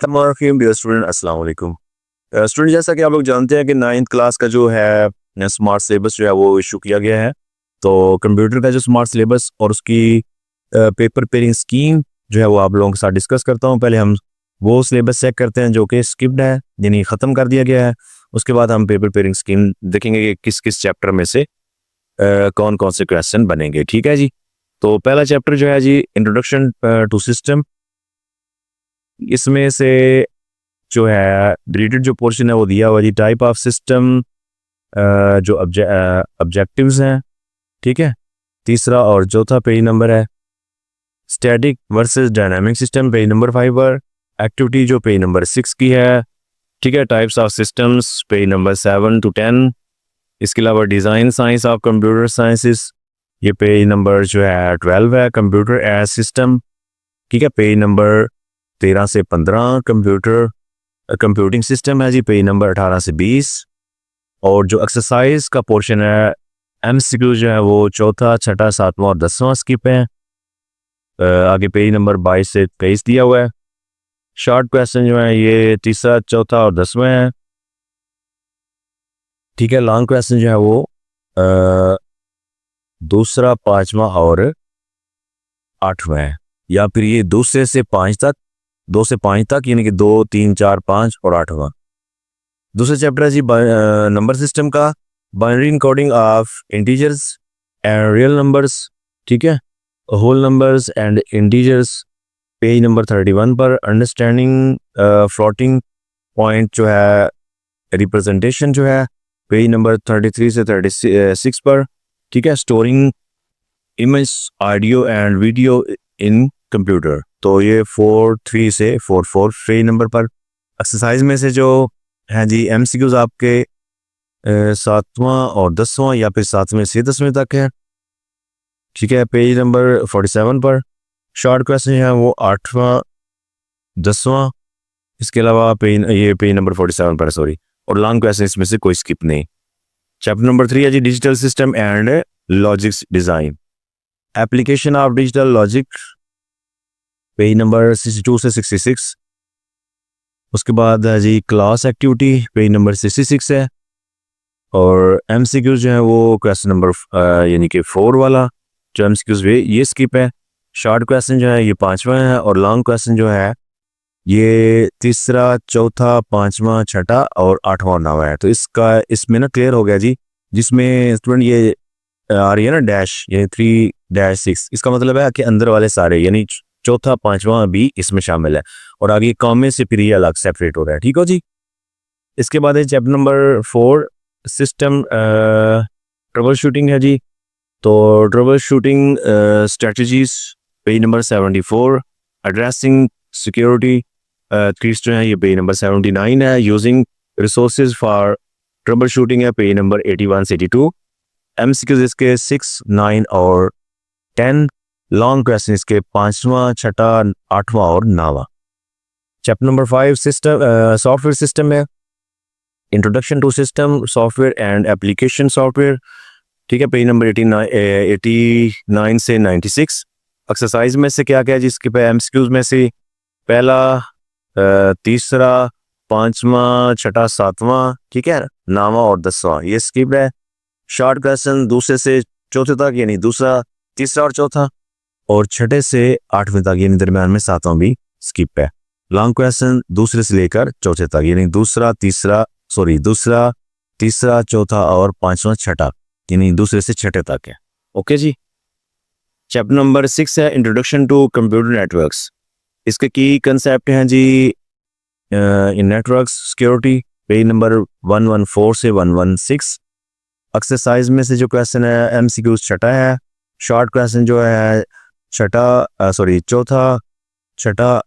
Dear student अस्सलाम वालेकुम। Student जैसा कि आप लोग जानते हैं कि 9th क्लास का जो है स्मार्ट सिलेबस जो है वो इशू किया गया है। तो कंप्यूटर का जो स्मार्ट सिलेबस और उसकी पेपर पेयरिंग स्कीम जो है वो आप लोगों के साथ डिस्कस करता हूँ। पहले हम वो सिलेबस चेक करते हैं जो कि स्किप्ड है, यानी ख़त्म कर दिया गया है। उसके बाद हम पेपर पेयरिंग स्कीम देखेंगे कि किस किस चैप्टर में से कौन कौन से क्वेश्चन बनेंगे। ठीक है जी। तो पहला चैप्टर जो है जी इंट्रोडक्शन टू सिस्टम। इसमें से जो है डिलीटेड जो पोर्शन है वो दिया हुआ जी टाइप ऑफ सिस्टम, जो ऑब्जेक्टिव्स हैं। ठीक है। तीसरा और चौथा पेज नंबर है static versus dynamic system, page number 5 पर। एक्टिविटी जो पेज नंबर 6 की है। ठीक है। Types of systems page number 7 to 10। इसके अलावा design science of computer sciences, ये पेज नंबर जो है 12 है। कंप्यूटर एज सिस्टम, ठीक है, पेज नंबर 13 से 15। कंप्यूटिंग सिस्टम है जी, पेज नंबर 18 से 20। और जो एक्सरसाइज का पोर्शन है एमसीक्यू जो है वो चौथा, छठा, सातवां और 10वां स्किप है। आगे पेज नंबर 22 से 23 दिया हुआ है। शॉर्ट क्वेश्चन जो है ये तीसरा, चौथा और 10वां है। ठीक है। लॉन्ग क्वेश्चन जो है वो दूसरा, पांचवा और 8वां है, या फिर ये दूसरे से 5 तक, 2 से 5 तक, यानी कि 2, 3, 4, 5 और 8वां। दूसरा चैप्टर है जी नंबर सिस्टम का, binary encoding of integers and real numbers. ठीक है। Whole numbers and integers, page number 31 पर। अंडरस्टैंडिंग फ्लोटिंग पॉइंट जो है रिप्रेजेंटेशन जो है पेज नंबर 33 से 36 पर। ठीक है। Storing image, audio and video in computer, तो ये 43 से 44 पेज नंबर पर। एक्सरसाइज में से जो है जी एमसीक्यूज आपके 7वां और 10वां, या फिर 7वें से 10वें तक है। ठीक है। पेज नंबर 47 पर। शॉर्ट क्वेश्चन है वो 8वां, 10वां। इसके अलावा ये पेज नंबर 47 पर, सॉरी। और लॉन्ग क्वेश्चन इसमें से कोई स्किप नहीं। चैप्टर नंबर 3 है जी digital system and logics design, application of digital logic, page number 62 से 66। उसके बाद है जी क्लास एक्टिविटी, पेज नंबर 66 है। और एमसीक्यूज जो है वो क्वेश्चन नंबर यानी कि 4 वाला जो एमसीक्यूज ये स्किप है। शॉर्ट क्वेश्चन जो है ये 5वां है, और लॉन्ग क्वेश्चन जो है ये तीसरा, चौथा, 5वां, छठा और 8वां, 9वां है। तो इसमें ना क्लियर हो गया जी, जिसमें स्टूडेंट ये आ रही है ना डैश, ये 3-6, इसका मतलब है कि अंदर वाले सारे, यानी चौथा, 5वां भी इसमें शामिल है। और आगे कॉमे से फिर ये अलग सेपरेट हो रहा है। ठीक हो जी। इसके बाद है chapter number 4 system trouble shooting है जी। तो trouble shooting strategies, page number 74। Addressing security keys जो है ये पेज नंबर 79 है। Using resources for trouble shooting है पेज नंबर 81 से 82। एमसीक्यूज इसके 6, 9 और 10। लॉन्ग क्वेश्चन इसके 5वां, छठा, 8वां और 9वां। Chapter number 5 system software system है, introduction to system software and application software. ठीक है। पेज नंबर 89 से 96। एक्सरसाइज में से क्या क्या है जिसके पे एमसीक्यूज में से पहला, तीसरा, 5वां, छठा, 7वां, ठीक है, 9वां और 10वां ये स्किप है। शॉर्ट क्वेश्चन दूसरे से चौथे तक, यानी दूसरा, तीसरा और चौथा, और छठे से 8वें तक, यानी दरम्यान में 7वां भी स्किप है। लॉन्ग क्वेश्चन दूसरे से लेकर चौथे तक, यानी दूसरा, तीसरा, चौथा और 5वां, छठा, यानी दूसरे से छठे तक है। ओके जी। चैप्टर नंबर 6 है इंट्रोडक्शन टू कंप्यूटर नेटवर्क्स। इसके की कंसेप्ट हैं जी इन नेटवर्क्स सिक्योरिटी, पेज नंबर 114 से 116। एक्सरसाइज में से जो क्वेश्चन है एमसीक्यू छठा है। शॉर्ट क्वेश्चन जो है चौथा, छठा,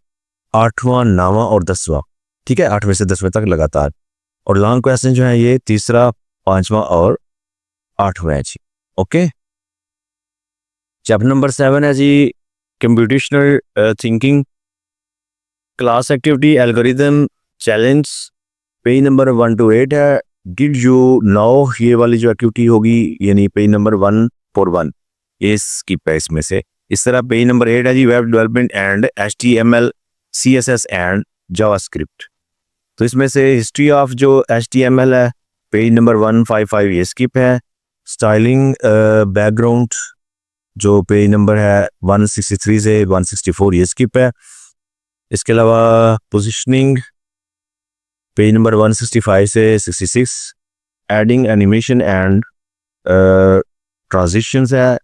8वां, 9वां और 10वां। ठीक है। 8वें से 10वें तक लगातार। और लॉन्ग क्वेश्चन जो है ये तीसरा, 5वां और 8वां है जी। ओके। चैप्टर नंबर 7 है जी computational thinking, class activity, algorithm, challenge, page number 1 to 8 है। डिड यू नो, ये वाली जो एक्टिविटी होगी यानी पेज नंबर 141, ये स्किप है इसमें से। इस तरह पेज नंबर 8 है जी web development and HTML, CSS and JavaScript. तो इसमें से हिस्ट्री ऑफ जो HTML है पेज नंबर 155 ये स्किप है। स्टाइलिंग बैकग्राउंड जो पेज नंबर है 163 से 164 ये स्किप है। इसके अलावा पोजिशनिंग पेज नंबर 165 से 66, एडिंग एनिमेशन एंड ट्रांजिशंस है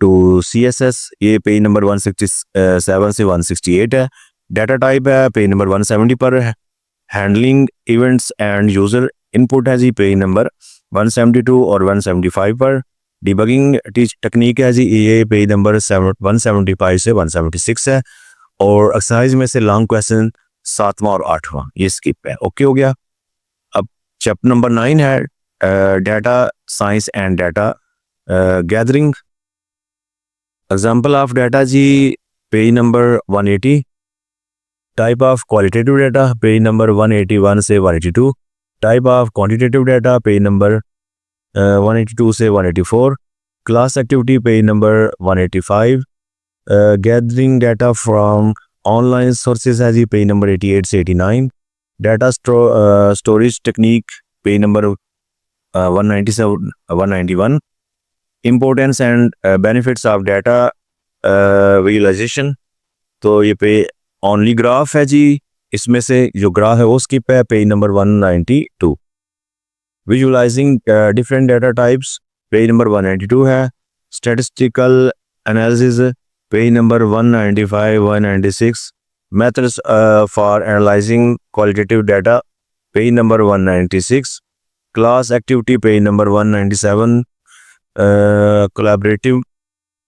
टू CSS ये पेज नंबर 167 से 168 है। डाटा टाइप है पेज नंबर 170 पर है। Handling events end user input है जी पेज नंबर 172 और 175 पर। डिबगिंग टेक्निक है जी ये पेज नंबर 175 से 176 है। और एक्सरसाइज में से लॉन्ग क्वेश्चन 7वां और 8वां ये स्किप है। ओके हो गया। अब चैप्टर नंबर 9 है data science and data gathering. Example of data जी page number 180। Type of qualitative data page number 181 से 182। Type of quantitative data page number 182 से 184। Class activity page number 185। Gathering data from online sources है जी page number 88 से 89। Data storage technique page number 190 से 191। Importance and benefits of data visualization तो ये पे only graph है जी। इसमें से जो ग्राफ है वो स्किप है page number 192। Visualising different data types page number 192 है। Statistical analysis page number 195 196। Methods for analysing qualitative data page number 196। Class activity page number 197। Collaborative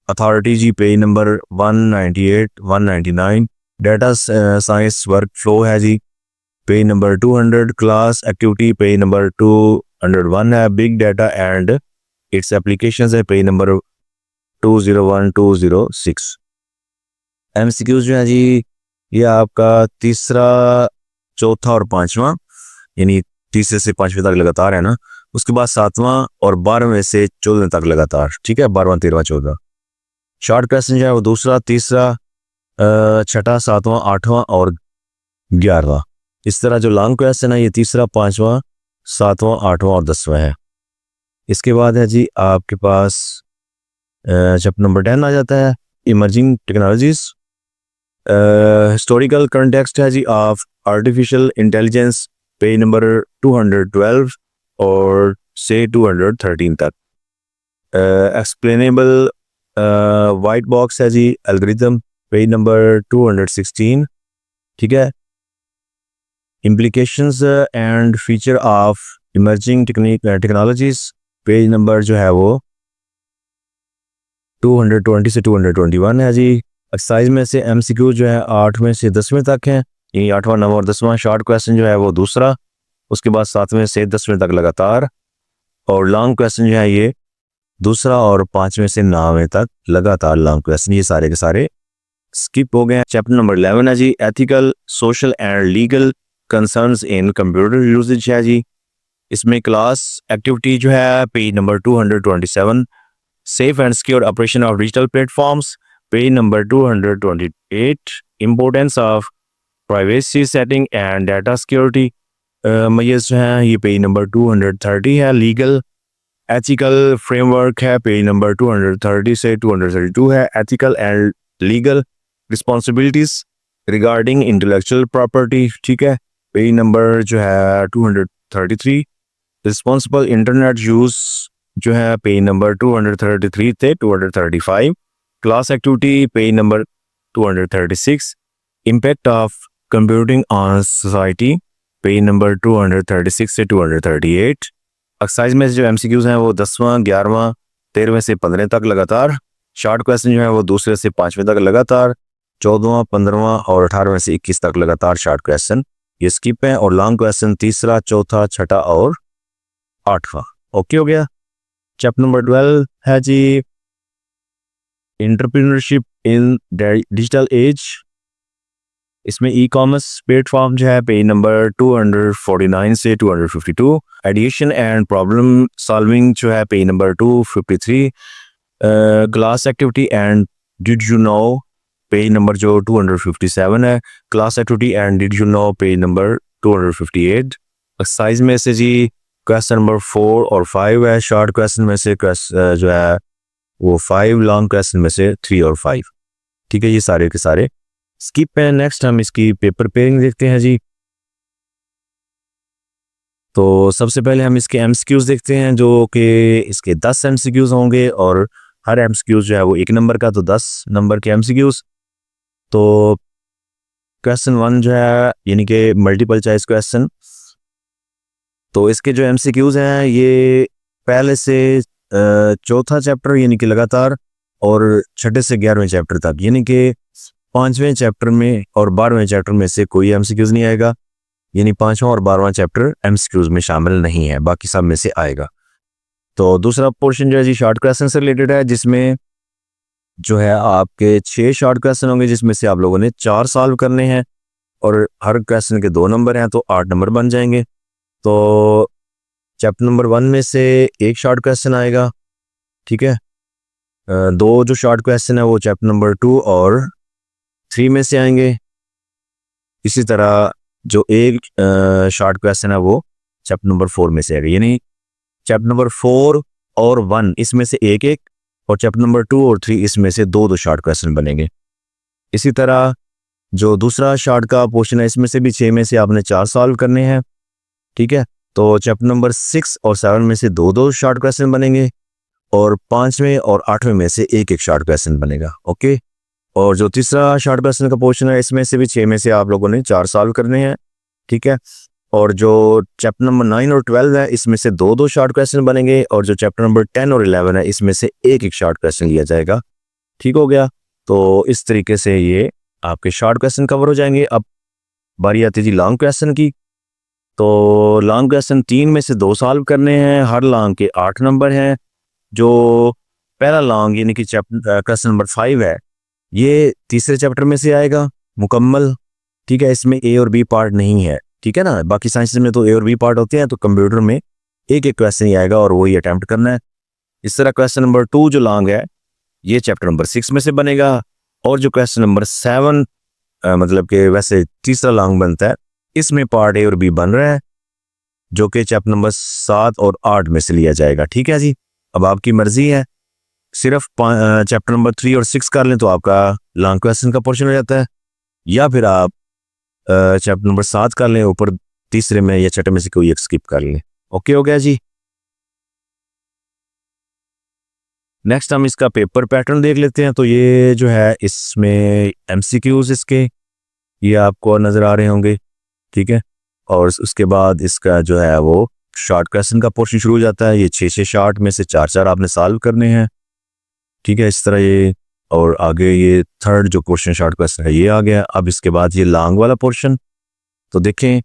authority जी page number 198 199। Data science workflow है जी page number 200। Class activity page number 201 है। Big data and its applications है page number 201 206। MCQs जो है जी ये आपका तीसरा चौथा और पांचवा यानी तीसरे से पांचवें तक लगातार है ना। उसके बाद 7वां और 12वें से 14वें तक लगातार। ठीक है 12वां 13वां 14। शॉर्ट क्वेश्चन जो है वो दूसरा तीसरा छठा 7वां 8वां और 11वां। इस तरह जो लॉन्ग क्वेश्चन है ये तीसरा 5वां 7वां 8वां और 10वां है। इसके बाद है जी आपके पास चैप्टर नंबर 10 आ जाता है इमर्जिंग टेक्नोलॉजीज। हिस्टोरिकल कंटेक्स्ट है जी of artificial intelligence page number 212 और से 213 तक। एक्सप्लेनेबल वाइट बॉक्स है जी एल्गोरिथम पेज नंबर 216। ठीक है। Implications and feature of emerging technologies page number जो है वो 220 से 221 है जी। एक्सरसाइज में से MCQ जो है 8वें से 10वें तक है यानी 8वां 9वां और 10वां। शॉर्ट क्वेश्चन जो है वो दूसरा उसके बाद 7वें से 10वें तक लगातार। और लॉन्ग क्वेश्चन जो है ये दूसरा और 5वें से 9वें तक लगातार लॉन्ग क्वेश्चन ये सारे के सारे स्किप हो गए। चैप्टर नंबर 11 है जी ethical social and legal concerns in computer usages है जी। इसमें क्लास एक्टिविटी जो है page number 227। Safe and secure operation of digital platforms page number 228। Importance of privacy setting and data security measures जो है ये पेज नंबर 230 है। Legal ethical framework है पेज नंबर 230 से 232 है। Ethical and legal responsibilities regarding intellectual property. ठीक है page number जो है 233। रिस्पॉन्सिबल इंटरनेट यूज जो है पेज नंबर 233 से 235। Class activity page number 236। Impact of computing on society page number 236 से 238। एक्सरसाइज में जो MCQs हैं वो 10वां 11वां 13वें से 15वें तक लगातार। शॉर्ट क्वेश्चन जो है वो दूसरे से 5वें तक लगातार। 14वां 15वां और 18वें से 21 तक लगातार शॉर्ट क्वेश्चन ये स्किप है। और लॉन्ग क्वेश्चन तीसरा चौथा छठा और 8वां। ओके हो गया। चैप्टर नंबर 12 है जी एंटरप्रेन्योरशिप इन डिजिटल एज। इसमें ई-कॉमर्स प्लेटफॉर्म जो है पेज नंबर 249 से 252। एडिशन एंड प्रॉब्लम सॉल्विंग जो है page number 253। Class activity and did you know page number जो 257 है, class activity and did you know page number 258। Exercise में से जी क्वेश्चन नंबर 4 और 5 है, शॉर्ट क्वेश्चन में से जो है वो 5, लॉन्ग क्वेश्चन में से 3 और 5। ठीक है, ये सारे के सारे स्किप है। नेक्स्ट हम इसकी पेपर पेयरिंग देखते हैं जी। तो सबसे पहले हम इसके एमसीक्यूज देखते हैं, जो कि इसके 10 एमसीक्यूज होंगे और हर एमसीक्यूज जो है वो 1 नंबर का, तो 10 नंबर के एमसीक्यूज। तो क्वेश्चन 1 जो है यानी कि मल्टीपल चॉइस क्वेश्चन, तो इसके जो एमसीक्यूज हैं ये पहले से चौथा चैप्टर यानी कि लगातार और छठे से 11वें चैप्टर तक, यानी कि 5वें चैप्टर में और 12वें चैप्टर में से कोई एमसीक्यूज नहीं आएगा, यानी 5वां और 12वां चैप्टर एमसीक्यूज में शामिल नहीं है, बाकी सब में से आएगा। तो दूसरा पोर्शन जो है जी शॉर्ट क्वेश्चन से रिलेटेड है, जिसमें जो है आपके 6 शॉर्ट क्वेश्चन होंगे, जिसमें से आप लोगों ने 4 सॉल्व करने हैं और हर क्वेश्चन के 2 नंबर हैं, तो 8 नंबर बन जाएंगे। तो चैप्टर नंबर 1 में से एक शॉर्ट क्वेश्चन आएगा, ठीक है। 2 जो शॉर्ट क्वेश्चन है वो चैप्टर नंबर 2 और 3 में से आएंगे। इसी तरह जो एक शॉर्ट क्वेश्चन है वो चैप्टर नंबर 4 में से आएगा, यानी चैप्टर नंबर 4 और 1 इसमें से एक एक, और चैप्टर नंबर 2 और 3 इसमें से 2 शॉर्ट क्वेश्चन बनेंगे। इसी तरह जो दूसरा शॉर्ट का पोर्शन है इसमें से भी 6 में से आपने 4 सॉल्व करने हैं, ठीक है। तो चैप्टर नंबर 6 और 7 में से 2 शॉर्ट क्वेश्चन बनेंगे और 5वें और 8वें में से एक शॉर्ट क्वेश्चन बनेगा, ओके। और जो तीसरा शॉर्ट क्वेश्चन का पोर्शन है इसमें से भी 6 में से आप लोगों ने 4 सॉल्व करने हैं, ठीक है। और जो चैप्टर नंबर 9 और 12 है इसमें से 2 शॉर्ट क्वेश्चन बनेंगे, और जो चैप्टर नंबर 10 और 11 है इसमें से एक शॉर्ट क्वेश्चन लिया जाएगा, ठीक हो गया। तो इस तरीके से ये आपके शॉर्ट क्वेश्चन कवर हो जाएंगे। अब बारी आती थी लॉन्ग क्वेश्चन की। तो लॉन्ग क्वेश्चन 3 में से 2 सॉल्व करने हैं, हर लॉन्ग के 8 नंबर हैं। जो पहला लॉन्ग यानी कि चैप्टर क्वेश्चन नंबर 5 है ये तीसरे चैप्टर में से आएगा मुकम्मल, ठीक है। इसमें ए और बी पार्ट नहीं है, ठीक है ना। बाकी साइंस में तो ए और बी पार्ट होते हैं, तो कंप्यूटर में एक क्वेश्चन ही आएगा और वही अटेम्प्ट करना है। इस तरह क्वेश्चन नंबर 2 जो लॉन्ग है ये चैप्टर नंबर 6 में से बनेगा, और जो क्वेश्चन नंबर 7 मतलब कि वैसे तीसरा लॉन्ग बनता है, इसमें पार्ट ए और बी बन रहा है, जो कि चैप्टर नंबर 7 और 8 में से लिया जाएगा, ठीक है जी। अब आपकी मर्जी है, सिर्फ चैप्टर नंबर 3 और 6 कर लें तो आपका लॉन्ग क्वेश्चन का पोर्शन हो जाता है, या फिर आप चैप्टर नंबर 7 कर लें, ऊपर तीसरे में या छठे में से कोई एक स्किप कर लें, ओके हो गया जी। नेक्स्ट हम इसका पेपर पैटर्न देख लेते हैं। तो ये जो है इसमें एमसीक्यूज इसके ये आपको नज़र आ रहे होंगे, ठीक है। और उसके बाद इसका जो है वो शॉर्ट क्वेश्चन का पोर्शन शुरू हो जाता है। ये 6 शॉर्ट में से 4 आपने सॉल्व करने हैं, ठीक है, इस तरह ये। और आगे ये थर्ड जो क्वेश्चन शॉर्ट क्वेश्चन है ये आ गया। अब इसके बाद ये लॉन्ग वाला पोर्शन, तो देखें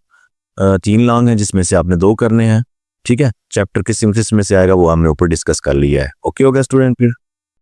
3 लॉन्ग हैं जिसमें से आपने 2 करने हैं, ठीक है। चैप्टर किस में से आएगा वो हमने ऊपर डिस्कस कर लिया है, ओके हो गया स्टूडेंट। फिर